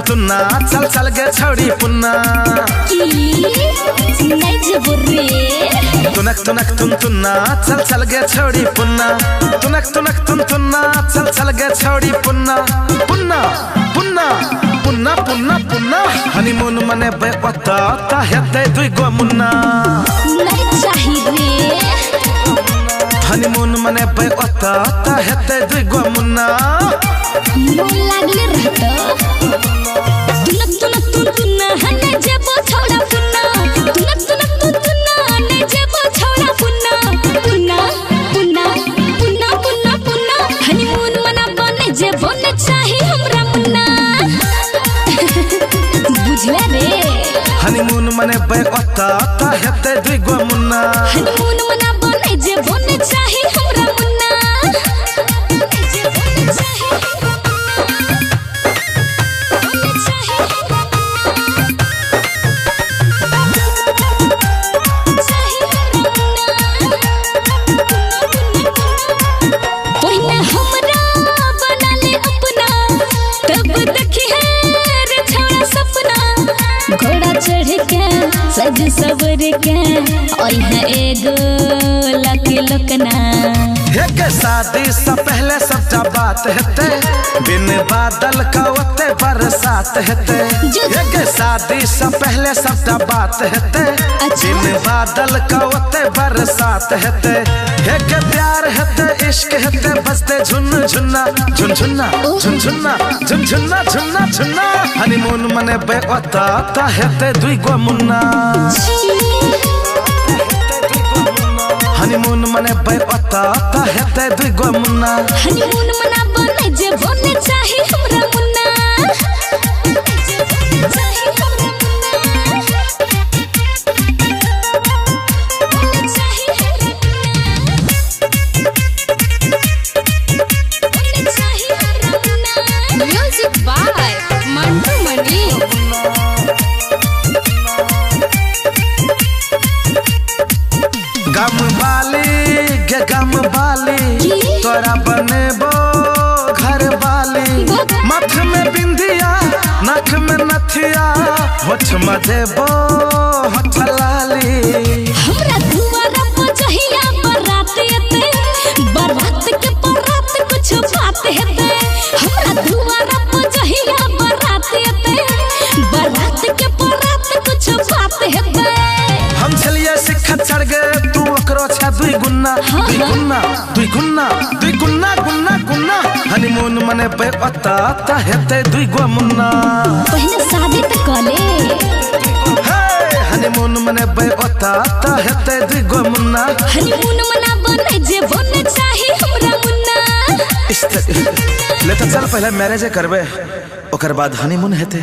तुन्ना चल चल गे छौड़ी पुन्ना तुनक तुनक तुन्ना चल चल गे छौड़ी पुन्ना तुनक तुनक तुन्ना चल चल गे छौड़ी पुन्ना पुन्ना पुन्ना पुन्ना पुन्ना पुन्ना हनीमून मने बे पत्ता ता हेते दुई गो मुन्ना नहीं चाहिए हनीमून मने बे पत्ता ता हेते दुई गो मुन्ना मन लागले रहता तुनक तुनक तुन्ना हने जेबो छौड़ा पुन्ना तुनक तुनक तुन्ना हने जेबो छौड़ा पुन्ना पुन्ना पुन्ना पुन्ना पुन्ना पुन्ना हनीमून मना बने जेबो न चाही हमरा मुन्ना बुझला रे हनीमून मने बे पत्ता ता हेते दुई गो मुन्ना हनीमून मना बने जेबो न चाही हमरा मुन्ना घोड़ा चढ़ के सज सवर के और है एगो लकी लकना एक शादी से पहले सबटा बात हेते बिन बादल का ओते बरसात हेते एक शादी से पहले सबटा बात हेते बिन बादल का ओते बरसात हेते एक प्यार हेते इश्क हेते बजते झुन झुन्ना झुन झुन्ना झुन झुन्ना झुन झुन्ना झुन्ना झुन्ना हनीमून मने बे ओता ता हेते दुई गो मुन्ना हनीमून मने बे पत्ता ता हेते दुई गो मुन्ना हनीमून मना बने जे बने चाही हमरा मुन्ना चाही हमरा मुन्ना बने चाही हमरा मुन्ना बने चाही हमरा मुन्ना म्यूजिक बाय मंटू मनी गम बाली गे गम बाली तोरा बनेबो घर बाली मथ में बिंदिया नख में नथिया होठ में देबो होठ लाली हमरा दुआरा पर जहिया बारात एते बारात के बारात कुछ बात हेते हमरा दुआरा पर जहिया बारात एते बारात के बारात कुछ बात हेते हम चलिए सिक्का चढ़ गए तू ओकरो छा दुई गुन्ना दुई गुन्ना दुई गुन्ना दुई गुन्ना गुन्ना गुन्ना हनीमून मने बे पत्ता ता हेते दुई गो मुन्ना पहले शादी त कले हे हनीमून मने बे पत्ता ता हेते दुई गो मुन्ना हनीमून मना बने जे बने चाही हमरा मुन्ना ले तो चल पहले मैरिज करबे ओकर बाद हनीमून हेते।